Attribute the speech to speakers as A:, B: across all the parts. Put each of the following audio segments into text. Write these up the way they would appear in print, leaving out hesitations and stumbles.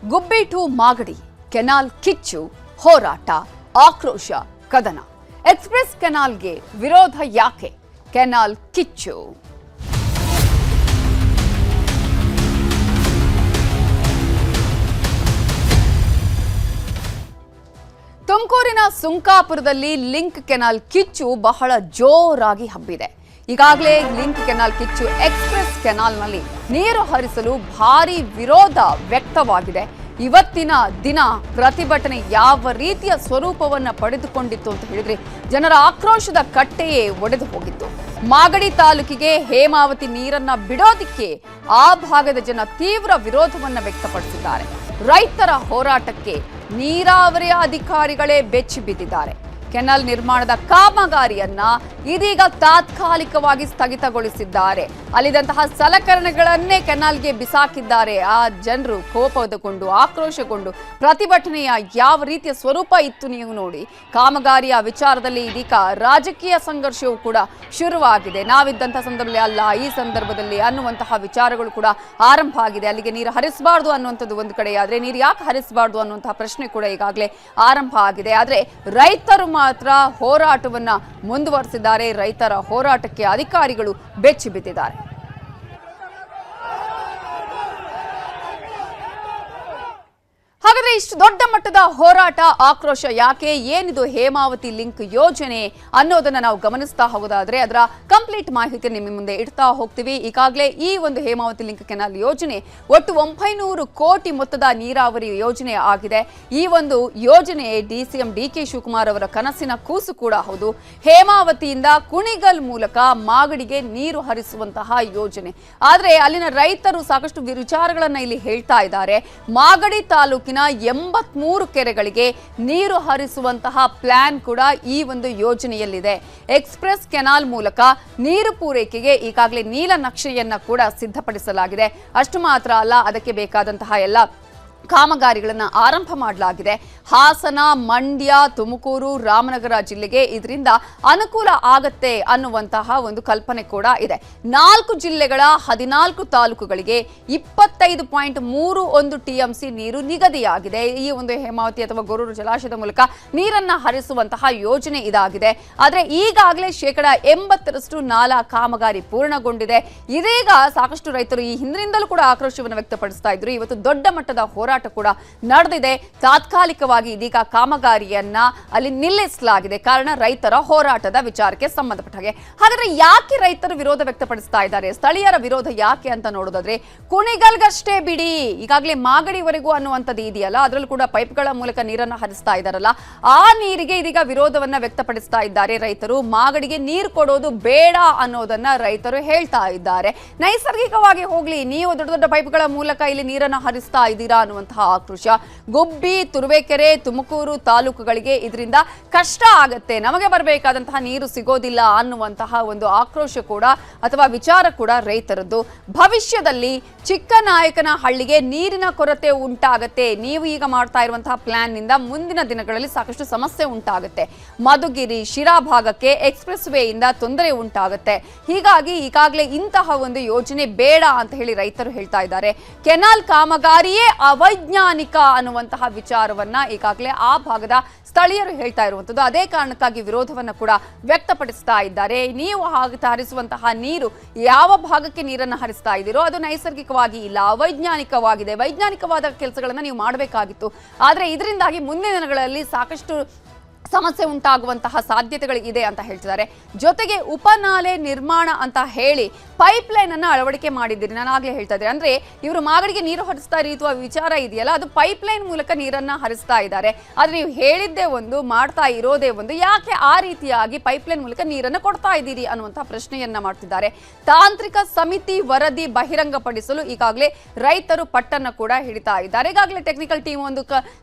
A: Gubbi to Magadi canal ಕಿಚ್ಚು, ಹೋರಾಟ, ಆಕ್ರೋಶ, ಕದನ. ಎಕ್ಸ್‌ಪ್ರೆಸ್ ಕೆನಾಲ್ಗೆ ವಿರೋಧ ಯಾಕೆ? ಕೆನಾಲ್ ಕಿಚ್ಚು. ತುಮಕೂರಿನ ಸುಂಕಾಪುರದಲ್ಲಿ ಲಿಂಕ್ ಕೆನಾಲ್ ಕಿಚ್ಚು ಬಹಳ ಜೋರಾಗಿ ಹಬ್ಬಿದೆ. ಈಗಾಗಲೇ ಲಿಂಕ್ ಕೆನಾಲ್ ಕಿಚ್ಚು ಎಕ್ಸ್‌ಪ್ರೆಸ್ ಕೆನಾಲ್ನಲ್ಲಿ ನೀರು ಹರಿಸಲು ಭಾರಿ ವಿರೋಧ ವ್ಯಕ್ತವಾಗಿದೆ. ಇವತ್ತಿನ ದಿನ ಪ್ರತಿಭಟನೆ ಯಾವ ರೀತಿಯ ಸ್ವರೂಪವನ್ನು ಪಡೆದುಕೊಂಡಿತ್ತು ಅಂತ ಹೇಳಿದ್ರೆ ಜನರ ಆಕ್ರೋಶದ ಕಟ್ಟೆಯೇ ಒಡೆದು ಹೋಗಿತ್ತು. ಮಾಗಡಿ ತಾಲೂಕಿಗೆ ಹೇಮಾವತಿ ನೀರನ್ನ ಬಿಡೋದಿಕ್ಕೆ ಆ ಭಾಗದ ಜನ ತೀವ್ರ ವಿರೋಧವನ್ನ ವ್ಯಕ್ತಪಡಿಸಿದ್ದಾರೆ. ರೈತರ ಹೋರಾಟಕ್ಕೆ ನೀರಾವರಿ ಅಧಿಕಾರಿಗಳೇ ಬೆಚ್ಚಿ ಬಿದ್ದಿದ್ದಾರೆ. ಕೆನಾಲ್ ನಿರ್ಮಾಣದ ಕಾಮಗಾರಿಯನ್ನ ಇದೀಗ ತಾತ್ಕಾಲಿಕವಾಗಿ ಸ್ಥಗಿತಗೊಳಿಸಿದ್ದಾರೆ. ಅಲ್ಲಿದ್ದಂತಹ ಸಲಕರಣೆಗಳನ್ನೇ ಕೆನಾಲ್ಗೆ ಬಿಸಾಕಿದ್ದಾರೆ. ಆ ಜನರು ಕೋಪಗೊಂಡು ಆಕ್ರೋಶಗೊಂಡು ಪ್ರತಿಭಟನೆಯ ಯಾವ ರೀತಿಯ ಸ್ವರೂಪ ಇತ್ತು ನೀವು ನೋಡಿ. ಕಾಮಗಾರಿಯ ವಿಚಾರದಲ್ಲಿ ಇದೀಗ ರಾಜಕೀಯ ಸಂಘರ್ಷವೂ ಕೂಡ ಶುರುವಾಗಿದೆ. ನಾವಿದ್ದಂತಹ ಸಂದರ್ಭದಲ್ಲಿ ಅಲ್ಲ, ಈ ಸಂದರ್ಭದಲ್ಲಿ ಅನ್ನುವಂತಹ ವಿಚಾರಗಳು ಕೂಡ ಆರಂಭ ಆಗಿದೆ. ಅಲ್ಲಿಗೆ ನೀರು ಹರಿಸಬಾರ್ದು ಅನ್ನುವಂಥದ್ದು ಒಂದು ಕಡೆ, ಆದ್ರೆ ನೀರು ಯಾಕೆ ಹರಿಸಬಾರ್ದು ಅನ್ನುವಂತಹ ಪ್ರಶ್ನೆ ಕೂಡ ಈಗಾಗಲೇ ಆರಂಭ ಆಗಿದೆ. ಆದ್ರೆ ರೈತರು ಮಾತ್ರ ಹೋರಾಟವನ್ನ ಮುಂದುವರೆಸಿದ್ದಾರೆ. ರೈತರ ಹೋರಾಟಕ್ಕೆ ಅಧಿಕಾರಿಗಳು ಬೆಚ್ಚಿ ಬಿದ್ದಿದ್ದಾರೆ. ಹಾಗಾದ್ರೆ ಇಷ್ಟು ದೊಡ್ಡ ಮಟ್ಟದ ಹೋರಾಟ, ಆಕ್ರೋಶ ಯಾಕೆ? ಏನಿದು ಹೇಮಾವತಿ ಲಿಂಕ್ ಯೋಜನೆ ಅನ್ನೋದನ್ನ ನಾವು ಗಮನಿಸ್ತಾ ಹೋಗೋದಾದ್ರೆ ಅದರ ಕಂಪ್ಲೀಟ್ ಮಾಹಿತಿ ನಿಮ್ಮ ಮುಂದೆ ಇಡ್ತಾ ಹೋಗ್ತೀವಿ. ಈಗಾಗಲೇ ಈ ಒಂದು ಹೇಮಾವತಿ ಲಿಂಕ್ ಕೆನಾಲ್ ಯೋಜನೆ ಒಟ್ಟು 900 ಕೋಟಿ ಮೊತ್ತದ ನೀರಾವರಿ ಯೋಜನೆ ಆಗಿದೆ. ಈ ಒಂದು ಯೋಜನೆ ಡಿಸಿಎಂ ಡಿಕೆ ಶಿವಕುಮಾರ್ ಅವರ ಕನಸಿನ ಕೂಸು ಕೂಡ ಹೌದು. ಹೇಮಾವತಿಯಿಂದ ಕುಣಿಗಲ್ ಮೂಲಕ ಮಾಗಡಿಗೆ ನೀರು ಹರಿಸುವಂತಹ ಯೋಜನೆ. ಆದ್ರೆ ಅಲ್ಲಿನ ರೈತರು ಸಾಕಷ್ಟು ವಿಚಾರಗಳನ್ನ ಇಲ್ಲಿ ಹೇಳ್ತಾ ಇದ್ದಾರೆ. ಮಾಗಡಿ ತಾಲೂಕಿನ 83 ಕೆರೆಗಳಿಗೆ ನೀರು ಹರಿಸುವಂತಹ ಪ್ಲಾನ್ ಕೂಡ ಈ ಒಂದು ಯೋಜನೆಯಲ್ಲಿದೆ. ಎಕ್ಸ್‌ಪ್ರೆಸ್ ಕೆನಾಲ್ ಮೂಲಕ ನೀರು ಪೂರೈಕೆಗೆ ಈಗಾಗಲೇ ನೀಲನಕ್ಷೆಯನ್ನ ಕೂಡ ಸಿದ್ಧಪಡಿಸಲಾಗಿದೆ. ಅಷ್ಟು ಮಾತ್ರ ಅಲ್ಲ, ಅದಕ್ಕೆ ಬೇಕಾದಂತಹ ಎಲ್ಲ ಕಾಮಗಾರಿಗಳನ್ನು ಆರಂಭ ಮಾಡಲಾಗಿದೆ. ಹಾಸನ, ಮಂಡ್ಯ, ತುಮಕೂರು, ರಾಮನಗರ ಜಿಲ್ಲೆಗೆ ಇದರಿಂದ ಅನುಕೂಲ ಆಗತ್ತೆ ಅನ್ನುವಂತಹ ಒಂದು ಕಲ್ಪನೆ ಕೂಡ ಇದೆ. 4 ಜಿಲ್ಲೆಗಳ 14 ತಾಲೂಕುಗಳಿಗೆ 25.31 TMC ನೀರು ನಿಗದಿಯಾಗಿದೆ. ಈ ಒಂದು ಹೇಮಾವತಿ ಅಥವಾ ಗೊರೂರು ಜಲಾಶಯದ ಮೂಲಕ ನೀರನ್ನ ಹರಿಸುವಂತಹ ಯೋಜನೆ ಇದಾಗಿದೆ. ಆದರೆ ಈಗಾಗಲೇ 80% ನಾಲಾ ಕಾಮಗಾರಿ ಪೂರ್ಣಗೊಂಡಿದೆ. ಇದೀಗ ಸಾಕಷ್ಟು ರೈತರು ಈ ಹಿಂದಿನಿಂದಲೂ ಕೂಡ ಆಕ್ರೋಶವನ್ನು ವ್ಯಕ್ತಪಡಿಸ್ತಾ ಇದ್ರು. ಇವತ್ತು ದೊಡ್ಡ ಮಟ್ಟದ ಹೋರಾಟ ಕೂಡ ನಡೆದಿದೆ. ತಾತ್ಕಾಲಿಕವಾಗಿ ಇದೀಗ ಕಾಮಗಾರಿಯನ್ನ ಅಲ್ಲಿ ನಿಲ್ಲಿಸಲಾಗಿದೆ. ಕಾರಣ ರೈತರ ಹೋರಾಟದ ವಿಚಾರಕ್ಕೆ ಸಂಬಂಧಪಟ್ಟ ಹಾಗೆ. ಹಾಗಾದ್ರೆ ಯಾಕೆ ರೈತರು ವಿರೋಧ ವ್ಯಕ್ತಪಡಿಸ್ತಾ ಇದ್ದಾರೆ? ಸ್ಥಳೀಯರ ವಿರೋಧ ಯಾಕೆ ಅಂತ ನೋಡೋದಾದ್ರೆ ಕುಣಿಗಲ್ಗಷ್ಟೇ ಬಿಡಿ, ಈಗಾಗಲೇ ಮಾಗಡಿವರೆಗೂ ಅನ್ನುವಂಥದ್ದು ಇದೆಯಲ್ಲ, ಅದರಲ್ಲೂ ಕೂಡ ಪೈಪ್ಗಳ ಮೂಲಕ ನೀರನ್ನು ಹರಿಸ್ತಾ ಇದ್ದಾರಲ್ಲ, ಆ ನೀರಿಗೆ ಇದೀಗ ವಿರೋಧವನ್ನ ವ್ಯಕ್ತಪಡಿಸ್ತಾ ಇದ್ದಾರೆ ರೈತರು. ಮಾಗಡಿಗೆ ನೀರು ಕೊಡೋದು ಬೇಡ ಅನ್ನೋದನ್ನ ರೈತರು ಹೇಳ್ತಾ ಇದ್ದಾರೆ. ನೈಸರ್ಗಿಕವಾಗಿ ಹೋಗ್ಲಿ, ನೀವು ದೊಡ್ಡ ದೊಡ್ಡ ಪೈಪ್ಗಳ ಮೂಲಕ ಇಲ್ಲಿ ನೀರನ್ನು ಹರಿಸ್ತಾ ಇದ್ದೀರಾ ಅನ್ನುವಂತಹ ಆಕ್ರೋಶ. ಗುಬ್ಬಿ, ತುರುವೇಕೆರೆ, ತುಮಕೂರು ತಾಲೂಕುಗಳಿಗೆ ಇದರಿಂದ ಕಷ್ಟ ಆಗತ್ತೆ, ನಮಗೆ ಬರಬೇಕಾದಂತಹ ನೀರು ಸಿಗೋದಿಲ್ಲ ಅನ್ನುವಂತಹ ಒಂದು ಆಕ್ರೋಶ ಕೂಡ ಅಥವಾ ವಿಚಾರ ಕೂಡ ರೈತರದ್ದು. ಭವಿಷ್ಯದಲ್ಲಿ ಚಿಕ್ಕನಾಯಕನಹಳ್ಳಿಗೆ ನೀರಿನ ಕೊರತೆ ಉಂಟಾಗತ್ತೆ. ನೀವು ಈಗ ಮಾಡ್ತಾ ಇರುವಂತಹ ಪ್ಲಾನ್ ನಿಂದ ಮುಂದಿನ ದಿನಗಳಲ್ಲಿ ಸಾಕಷ್ಟು ಸಮಸ್ಯೆ ಉಂಟಾಗುತ್ತೆ. ಮಧುಗಿರಿ, ಶಿರಾ ಭಾಗಕ್ಕೆ ಎಕ್ಸ್‌ಪ್ರೆಸ್ ವೇ ಇಂದ ತೊಂದರೆ ಉಂಟಾಗುತ್ತೆ. ಹೀಗಾಗಿ ಈಗಾಗಲೇ ಇಂತಹ ಒಂದು ಯೋಜನೆ ಬೇಡ ಅಂತ ಹೇಳಿ ರೈತರು ಹೇಳ್ತಾ ಇದ್ದಾರೆ. ಕೆನಾಲ್ ಕಾಮಗಾರಿಯೇ ಅವೈಜ್ಞಾನಿಕ ಅನ್ನುವಂತಹ ವಿಚಾರವನ್ನ ಈಗಾಗಲೇ ಆ ಭಾಗದ ಸ್ಥಳೀಯರು ಹೇಳ್ತಾ ಇರುವಂತದ್ದು. ಅದೇ ಕಾರಣಕ್ಕಾಗಿ ವಿರೋಧವನ್ನ ಕೂಡ ವ್ಯಕ್ತಪಡಿಸ್ತಾ ಇದ್ದಾರೆ. ನೀವು ಹರಿಸುವಂತಹ ನೀರು ಯಾವ ಭಾಗಕ್ಕೆ ನೀರನ್ನು ಹರಿಸ್ತಾ ಇದ್ದೀರೋ ಅದು ನೈಸರ್ಗಿಕವಾಗಿ ಇಲ್ಲ, ಅವೈಜ್ಞಾನಿಕವಾಗಿದೆ. ವೈಜ್ಞಾನಿಕವಾದ ಕೆಲಸಗಳನ್ನ ನೀವು ಮಾಡಬೇಕಾಗಿತ್ತು. ಆದ್ರೆ ಇದರಿಂದಾಗಿ ಮುಂದಿನ ದಿನಗಳಲ್ಲಿ ಸಾಕಷ್ಟು ಸಮಸ್ಯೆ ಉಂಟಾಗುವಂತಹ ಸಾಧ್ಯತೆಗಳು ಇದೆ ಅಂತ ಹೇಳ್ತಿದ್ದಾರೆ. ಜೊತೆಗೆ ಉಪನಾಲೆ ನಿರ್ಮಾಣ ಅಂತ ಹೇಳಿ ಪೈಪ್ ಲೈನ್ ಅನ್ನ ಅಳವಡಿಕೆ ಮಾಡಿದ್ದೀರಿ. ನಾನು ಆಗ್ಲೇ ಹೇಳ್ತಾ ಇದ್ದೆ, ಅಂದ್ರೆ ಇವರು ಮಾಗಡಿಗೆ ನೀರು ಹರಿಸ್ತಾ ಇರುವ ವಿಚಾರ ಇದೆಯಲ್ಲ, ಅದು ಪೈಪ್ ಲೈನ್ ಮೂಲಕ ನೀರನ್ನ ಹರಿಸ್ತಾ ಇದ್ದಾರೆ. ಆದ್ರೆ ನೀವು ಹೇಳಿದ್ದೇ ಒಂದು, ಮಾಡ್ತಾ ಇರೋದೇ ಒಂದು. ಯಾಕೆ ಆ ರೀತಿಯಾಗಿ ಪೈಪ್ ಲೈನ್ ಮೂಲಕ ನೀರನ್ನು ಕೊಡ್ತಾ ಇದ್ದೀರಿ ಅನ್ನುವಂತಹ ಪ್ರಶ್ನೆಯನ್ನ ಮಾಡ್ತಿದ್ದಾರೆ. ತಾಂತ್ರಿಕ ಸಮಿತಿ ವರದಿ ಬಹಿರಂಗಪಡಿಸಲು ಈಗಾಗಲೇ ರೈತರು ಪಟ್ಟನ್ನ ಕೂಡ ಹಿಡಿತಾ ಇದ್ದಾರೆ. ಈಗಾಗಲೇ ಟೆಕ್ನಿಕಲ್ ಟೀಮ್ ಒಂದು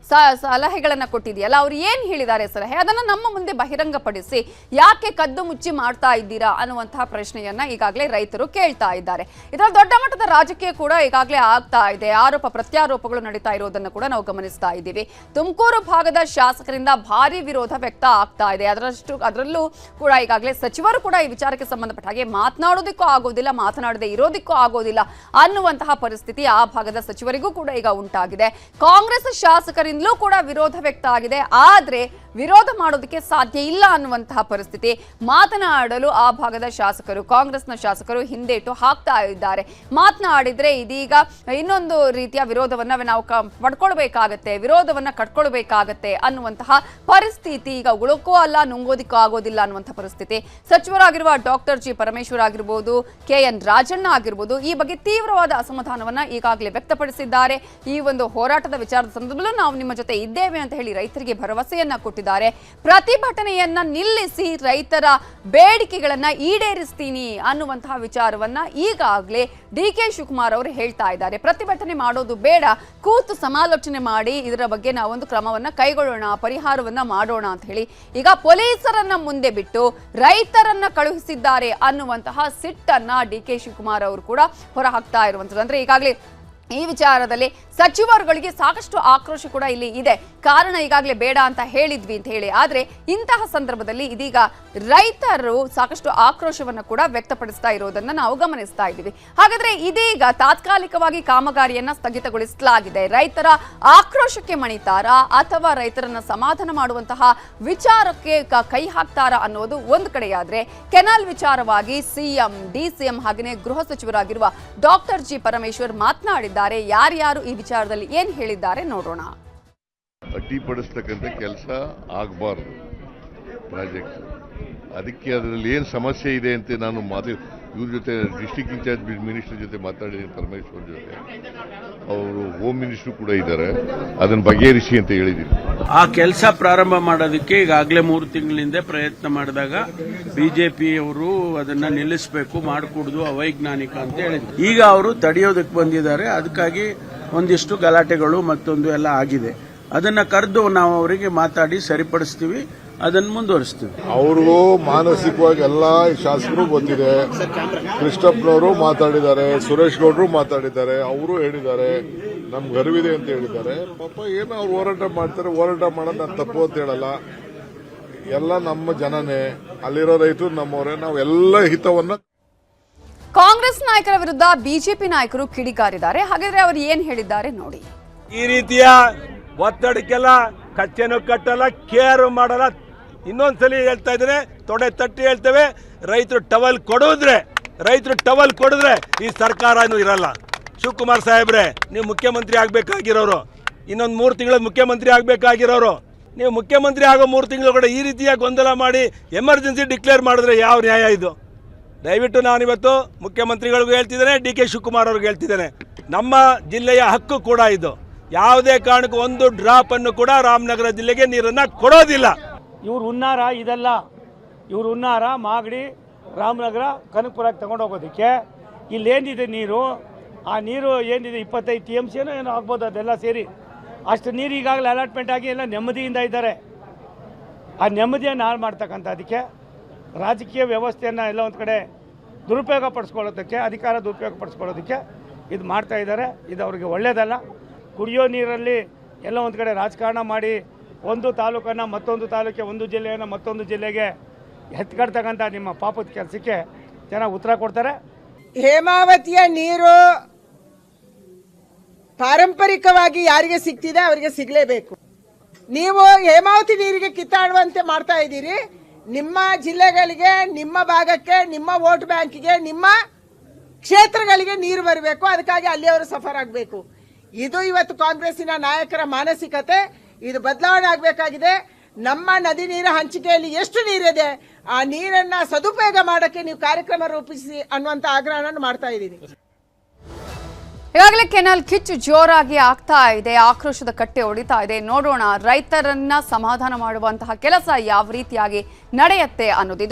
A: ಸಲಹೆಗಳನ್ನ ಕೊಟ್ಟಿದೆಯಲ್ಲ, ಅವ್ರು ಏನ್ ಹೇಳಿದ್ದಾರೆ ಸಲಹೆ ಅದನ್ನ ನಮ್ಮ ಮುಂದೆ ಬಹಿರಂಗಪಡಿಸಿ ಯಾಕೆ ಕದ್ದು ಮುಚ್ಚಿ ಮಾಡ್ತಾ ಇದ್ದೀರಾ ಅನ್ನುವಂತಹ ಪ್ರಶ್ನೆಯನ್ನ ಈಗಾಗಲೇ ರೈತರು ಕೇಳ್ತಾ ಇದ್ದಾರೆ. ಇದರ ದೊಡ್ಡ ಮಟ್ಟದ ರಾಜಕೀಯ ಕೂಡ ಈಗಾಗಲೇ ಆಗ್ತಾ ಇದೆ. ಆರೋಪ ಪ್ರತ್ಯಾರೋಪಗಳು ನಡೀತಾ ಇರೋದನ್ನು ಕೂಡ ನಾವು ಗಮನಿಸ್ತಾ ಇದ್ದೀವಿ. ತುಮಕೂರು ಭಾಗದ ಶಾಸಕರಿಂದ ಭಾರಿ ವಿರೋಧ ವ್ಯಕ್ತ ಆಗ್ತಾ ಇದೆ. ಅದರಲ್ಲೂ ಕೂಡ ಈಗಾಗಲೇ ಸಚಿವರು ಕೂಡ ಈ ವಿಚಾರಕ್ಕೆ ಸಂಬಂಧಪಟ್ಟ ಹಾಗೆ ಮಾತನಾಡೋದಕ್ಕೂ ಆಗೋದಿಲ್ಲ, ಮಾತನಾಡದೆ ಇರೋದಕ್ಕೂ ಆಗೋದಿಲ್ಲ ಅನ್ನುವಂತಹ ಪರಿಸ್ಥಿತಿ ಆ ಭಾಗದ ಸಚಿವರಿಗೂ ಕೂಡ ಈಗ ಉಂಟಾಗಿದೆ. ಕಾಂಗ್ರೆಸ್ ಶಾಸಕರಿಂದಲೂ ಕೂಡ ವಿರೋಧ ವ್ಯಕ್ತ ಆಗಿದೆ. ಆದ್ರೆ ವಿರೋಧ ಮಾಡೋದಕ್ಕೆ ಸಾಧ್ಯ ಇಲ್ಲ ಅನ್ನುವಂತಹ ಪರಿಸ್ಥಿತಿ. ಮಾತನಾಡಲು ಆ ಭಾಗದ ಶಾಸಕರು, ಕಾಂಗ್ರೆಸ್ನ ಶಾಸಕರು ಹಿಂದೇಟು ಹಾಕ್ತಾ ಇದ್ದಾರೆ. ಮಾತನಾಡಿದ್ರೆ ಇದೀಗ ಇನ್ನೊಂದು ರೀತಿಯ ವಿರೋಧವನ್ನ ನಾವು ಪಡ್ಕೊಳ್ಬೇಕಾಗತ್ತೆ, ವಿರೋಧವನ್ನ ಕಟ್ಕೊಳ್ಬೇಕಾಗತ್ತೆ ಅನ್ನುವಂತಹ ಪರಿಸ್ಥಿತಿ ಈಗ ಉಳುಕೋ ಅಲ್ಲ, ನುಂಗೋದಿಕ್ಕೂ ಆಗೋದಿಲ್ಲ ಅನ್ನುವಂತಹ ಪರಿಸ್ಥಿತಿ. ಸಚಿವರಾಗಿರುವ ಡಾಕ್ಟರ್ ಜಿ ಪರಮೇಶ್ವರ್ ಆಗಿರ್ಬೋದು, KN ರಾಜಣ್ಣ ಆಗಿರ್ಬೋದು, ಈ ಬಗ್ಗೆ ತೀವ್ರವಾದ ಅಸಮಾಧಾನವನ್ನ ಈಗಾಗಲೇ ವ್ಯಕ್ತಪಡಿಸಿದ್ದಾರೆ. ಈ ಒಂದು ಹೋರಾಟದ ವಿಚಾರದ ಸಂದರ್ಭದಲ್ಲೂ ನಾವು ನಿಮ್ಮ ಜೊತೆ ಇದ್ದೇವೆ ಅಂತ ಹೇಳಿ ರೈತರಿಗೆ ಭರವಸೆಯನ್ನ ಕೊಟ್ಟಿದ್ದಾರೆ. ಪ್ರತಿಭಟನೆಯನ್ನ ನಿಲ್ಲಿಸಿ ರೈತರ ಬೇಡಿಕೆಗಳನ್ನ ಈಡೇರಿಸ್ತೀನಿ ಅನ್ನುವಂತಹ ವಿಚಾರವನ್ನ ಈಗಾಗಲೇ DK ಶಿವಕುಮಾರ್ ಅವರು ಹೇಳ್ತಾ ಇದ್ದಾರೆ. ಪ್ರತಿಭಟನೆ ಮಾಡೋದು ಬೇಡ, ಕೂತು ಸಮಾಲೋಚನೆ ಮಾಡಿ ಇದರ ಬಗ್ಗೆ ನಾವೊಂದು ಕ್ರಮವನ್ನ ಕೈಗೊಳ್ಳೋಣ, ಪರಿಹಾರವನ್ನ ಮಾಡೋಣ ಅಂತ ಹೇಳಿ ಈಗ ಪೊಲೀಸರನ್ನ ಮುಂದೆ ಬಿಟ್ಟು ರೈತರನ್ನ ಕಳುಹಿಸಿದ್ದಾರೆ ಅನ್ನುವಂತಹ ಸಿಟ್ಟನ್ನ DK ಶಿವಕುಮಾರ್ ಅವರು ಕೂಡ ಹೊರಹಾಕ್ತಾ ಇರುವಂತದ್ದು. ಅಂದ್ರೆ ಈಗಾಗಲೇ ಈ ವಿಚಾರದಲ್ಲಿ ಸಚಿವರುಗಳಿಗೆ ಸಾಕಷ್ಟು ಆಕ್ರೋಶ ಕೂಡ ಇಲ್ಲಿ ಇದೆ. ಕಾರಣ ಈಗಾಗಲೇ ಬೇಡ ಅಂತ ಹೇಳಿದ್ವಿ ಅಂತ ಹೇಳಿ. ಆದ್ರೆ ಇಂತಹ ಸಂದರ್ಭದಲ್ಲಿ ಇದೀಗ ರೈತರು ಸಾಕಷ್ಟು ಆಕ್ರೋಶವನ್ನು ಕೂಡ ವ್ಯಕ್ತಪಡಿಸ್ತಾ ಇರೋದನ್ನ ನಾವು ಗಮನಿಸ್ತಾ ಇದ್ದೀವಿ. ಹಾಗಾದ್ರೆ ಇದೀಗ ತಾತ್ಕಾಲಿಕವಾಗಿ ಕಾಮಗಾರಿಯನ್ನ ಸ್ಥಗಿತಗೊಳಿಸಲಾಗಿದೆ. ರೈತರ ಆಕ್ರೋಶಕ್ಕೆ ಮಣಿತಾರಾ ಅಥವಾ ರೈತರನ್ನ ಸಮಾಧಾನ ಮಾಡುವಂತಹ ವಿಚಾರಕ್ಕೆ ಕೈ ಹಾಕ್ತಾರಾ ಅನ್ನೋದು ಒಂದು ಕಡೆಯಾದ್ರೆ, ಕೆನಾಲ್ ವಿಚಾರವಾಗಿ CM, DCM ಹಾಗೆಯೇ ಗೃಹ ಸಚಿವರಾಗಿರುವ ಡಾಕ್ಟರ್ ಜಿ ಪರಮೇಶ್ವರ್ ಮಾತನಾಡಿದ್ದಾರೆ. ಯಾರ್ಯಾರು ಈ ವಿಚಾರದಲ್ಲಿ ಏನ್ ಹೇಳಿದ್ದಾರೆ ನೋಡೋಣ.
B: ಅಡ್ಡಿಪಡಿಸ್ತಕ್ಕಂಥ ಕೆಲಸ ಆಗಬಾರ್ದು ಪ್ರಾಜೆಕ್ಟ್. ಅದಕ್ಕೆ ಅದರಲ್ಲಿ ಏನು ಸಮಸ್ಯೆ ಇದೆ ಅಂತ ನಾನು ಇವ್ರ ಜೊತೆ ಡಿಸ್ಟ್ರಿಕ್ಟ್ ಇನ್ಚಾರ್ಜ್ ಮಿನಿಸ್ಟರ್ ಜೊತೆ ಮಾತಾಡಿದ್ದೀನಿ, ಪರಮೇಶ್ವರ್ ಜೊತೆ. ಅವರು ಹೋಮ್ ಮಿನಿಸ್ಟರ್ ಕೂಡ ಇದ್ದಾರೆ. ಅದನ್ನು ಬಗೆಹರಿಸಿ ಅಂತ ಹೇಳಿದ್ದೀನಿ.
C: ಆ ಕೆಲಸ ಪ್ರಾರಂಭ ಮಾಡೋದಕ್ಕೆ ಈಗಾಗಲೇ 3 ತಿಂಗಳಿಂದ ಪ್ರಯತ್ನ ಮಾಡಿದಾಗ ಬಿಜೆಪಿಯವರು ಅದನ್ನ ನಿಲ್ಲಿಸಬೇಕು, ಮಾಡಿಕೊಡುದು ಅವೈಜ್ಞಾನಿಕ ಅಂತ ಹೇಳಿದ್ರು. ಈಗ ಅವರು ತಡೆಯೋದಕ್ಕೆ ಬಂದಿದ್ದಾರೆ. ಅದಕ್ಕಾಗಿ ಒಂದಿಷ್ಟು ಗಲಾಟೆಗಳು ಮತ್ತೊಂದು ಎಲ್ಲ ಆಗಿದೆ. ಅದನ್ನ ಕರೆದು ನಾವು ಅವರಿಗೆ ಮಾತಾಡಿ ಸರಿಪಡಿಸ್ತೀವಿ, ಅದನ್ನು ಮುಂದುವರಿಸ್ತೀವಿ.
D: ಅವ್ರಿಗೂ ಮಾನಸಿಕವಾಗಿ ಎಲ್ಲಾ ಶಾಸಕರು ಗೊತ್ತಿದೆ. ಕೃಷ್ಣಪ್ಪನವರು ಮಾತಾಡಿದ್ದಾರೆ, ಸುರೇಶ್ ಗೌಡರು ಮಾತಾಡಿದ್ದಾರೆ, ಅವರು ಹೇಳಿದ್ದಾರೆ ನಮ್ಗೆ ಅರಿವಿದೆ ಅಂತ ಹೇಳಿದ್ದಾರೆ. ಪಾಪ ಏನೋ ಅವ್ರು ಹೋರಾಟ ಮಾಡ್ತಾರೆ, ಹೋರಾಟ ಮಾಡೋದು ನಾನು ತಪ್ಪು ಅಂತ ಹೇಳಲ್ಲ. ಎಲ್ಲ ನಮ್ಮ ಜನನೇ, ಅಲ್ಲಿರೋ ರೈತರು ನಮ್ಮವರೇ. ನಾವು ಎಲ್ಲ ಹಿತವನ್ನ.
A: ಕಾಂಗ್ರೆಸ್ ನಾಯಕರ ವಿರುದ್ಧ ಬಿಜೆಪಿ ನಾಯಕರು ಕಿಡಿಕಾರಿದ್ದಾರೆ. ಹಾಗಾದ್ರೆ ಅವರು ಏನ್ ಹೇಳಿದ್ದಾರೆ ನೋಡಿ.
E: ಈ ರೀತಿಯ ಒತ್ತಡಕ್ಕೆಲ್ಲ ಕಚ್ಚೆನೂ ಕಟ್ಟಲ್ಲ, ಕೇರ್ ಮಾಡಲ್ಲ. ಇನ್ನೊಂದ್ಸಲಿ ಹೇಳ್ತಾ ಇದ್ದೇನೆ, ತೊಡೆ ತಟ್ಟಿ ಹೇಳ್ತೇವೆ, ರೈತರು ಟವಲ್ ಕೊಡಿದ್ರೆ ಈ ಸರ್ಕಾರ ಇರಲ್ಲ. ಶಿವಕುಮಾರ್ ಸಾಹೇಬ್ರೆ, ನೀವು ಮುಖ್ಯಮಂತ್ರಿ ಆಗ್ಬೇಕಾಗಿರೋರು, ಇನ್ನೊಂದು 3 ತಿಂಗಳ ಮುಖ್ಯಮಂತ್ರಿ ಆಗ್ಬೇಕಾಗಿರೋರು, ನೀವು ಮುಖ್ಯಮಂತ್ರಿ ಆಗೋ 3 ತಿಂಗಳು ಕೂಡ ಈ ರೀತಿಯ ಗೊಂದಲ ಮಾಡಿ ಎಮರ್ಜೆನ್ಸಿ ಡಿಕ್ಲೇರ್ ಮಾಡಿದ್ರೆ ಯಾವ ನ್ಯಾಯ ಇದು? ದಯವಿಟ್ಟು ನಾನಿವತ್ತು ಮುಖ್ಯಮಂತ್ರಿಗಳಿಗೂ ಹೇಳ್ತಿದ್ದೇನೆ, DK ಶಿವಕುಮಾರ್ ಅವ್ರಿಗೆ ಹೇಳ್ತಿದ್ದೇನೆ, ನಮ್ಮ ಜಿಲ್ಲೆಯ ಹಕ್ಕು ಕೂಡ ಇದು. ಯಾವುದೇ ಕಾರಣಕ್ಕೂ ಒಂದು ಡ್ರಾಪ್ ಅನ್ನು ಕೂಡ ರಾಮನಗರ ಜಿಲ್ಲೆಗೆ ನೀರನ್ನ ಕೊಡೋದಿಲ್ಲ.
F: ಇವ್ರು ಹುನ್ನಾರ ಇದೆಲ್ಲ, ಇವ್ರು ಹುನ್ನಾರ ಮಾಗಡಿ ರಾಮನಗರ ಕನಕಪುರಕ್ಕೆ ತಗೊಂಡೋಗೋದಕ್ಕೆ. ಇಲ್ಲೇನಿದೆ ನೀರು, ಆ ನೀರು ಏನಿದೆ 25 TMC ಏನೋ ಆಗ್ಬೋದು, ಅದೆಲ್ಲ ಸೇರಿ ಅಷ್ಟು ನೀರು ಈಗಾಗಲೇ ಅಲಾಟ್ಮೆಂಟ್ ಆಗಿ ಎಲ್ಲ ನೆಮ್ಮದಿಯಿಂದ ಇದ್ದಾರೆ. ಆ ನೆಮ್ಮದಿಯನ್ನು ಹಾಳು ಮಾಡ್ತಕ್ಕಂಥ ಅದಕ್ಕೆ ರಾಜಕೀಯ ವ್ಯವಸ್ಥೆಯನ್ನು ಎಲ್ಲ ಒಂದು ಕಡೆ ದುರುಪಯೋಗ ಪಡಿಸ್ಕೊಳ್ಳೋದಕ್ಕೆ, ಅಧಿಕಾರ ದುರುಪಯೋಗ ಪಡಿಸ್ಕೊಳ್ಳೋದಕ್ಕೆ ಇದು ಮಾಡ್ತಾ ಇದ್ದಾರೆ. ಇದು ಅವ್ರಿಗೆ ಒಳ್ಳೆಯದಲ್ಲ. ಕುಡಿಯೋ ನೀರಲ್ಲಿ ಎಲ್ಲ ಒಂದು ಕಡೆ ರಾಜಕಾರಣ ಮಾಡಿ ಒಂದು ತಾಲೂಕನ್ನು ಮತ್ತೊಂದು ತಾಲೂಕಿಗೆ, ಒಂದು ಜಿಲ್ಲೆಯನ್ನು ಮತ್ತೊಂದು ಜಿಲ್ಲೆಗೆ ಎತ್ಕಡ್ತಕ್ಕಂಥ ನಿಮ್ಮ ಪಾಪದ ಕೆಲಸಕ್ಕೆ ಜನ ಉತ್ತರ ಕೊಡ್ತಾರೆ.
G: ಹೇಮಾವತಿಯ ನೀರು ಪಾರಂಪರಿಕವಾಗಿ ಯಾರಿಗೆ ಸಿಗ್ತಿದೆ ಅವರಿಗೆ ಸಿಗಲೇಬೇಕು. ನೀವು ಹೇಮಾವತಿ ನೀರಿಗೆ ಕಿತ್ತಾಡುವಂತೆ ಮಾಡ್ತಾ ಇದ್ದೀರಿ. ನಿಮ್ಮ ಜಿಲ್ಲೆಗಳಿಗೆ, ನಿಮ್ಮ ಭಾಗಕ್ಕೆ, ನಿಮ್ಮ ವೋಟ್ ಬ್ಯಾಂಕಿಗೆ, ನಿಮ್ಮ ಕ್ಷೇತ್ರಗಳಿಗೆ ನೀರು ಬರಬೇಕು. ಅದಕ್ಕಾಗಿ ಅಲ್ಲಿಯವರು ಸಫರ್ ಆಗಬೇಕು. ಇದು ಇವತ್ತು ಕಾಂಗ್ರೆಸ್ಸಿನ ನಾಯಕರ ಮಾನಸಿಕತೆ. ಇದು ಬದಲಾವಣೆ ಆಗಬೇಕಾಗಿದೆ. ನಮ್ಮ ನದಿ ನೀರ ಹಂಚಿಕೆಯಲ್ಲಿ ಎಷ್ಟು ನೀರಿದೆ, ಆ ನೀರನ್ನ ಸದುಪಯೋಗ ಮಾಡೋಕ್ಕೆ ನೀವು ಕಾರ್ಯಕ್ರಮ ರೂಪಿಸಿ ಅನ್ನುವಂಥ ಆಗ್ರಹವನ್ನು ಮಾಡ್ತಾ ಇದ್ದೀನಿ.
A: ಈಗಾಗಲೇ ಕೆನಾಲ್ ಕಿಚ್ಚು ಜೋರಾಗಿ ಆಗ್ತಾ ಇದೆ, ಆಕ್ರೋಶದ ಕಟ್ಟೆ ಹೊಡಿತಾ ಇದೆ. ನೋಡೋಣ ರೈತರನ್ನ ಸಮಾಧಾನ ಮಾಡುವಂತಹ ಕೆಲಸ ಯಾವ ರೀತಿಯಾಗಿ ನಡೆಯುತ್ತೆ ಅನ್ನೋದು.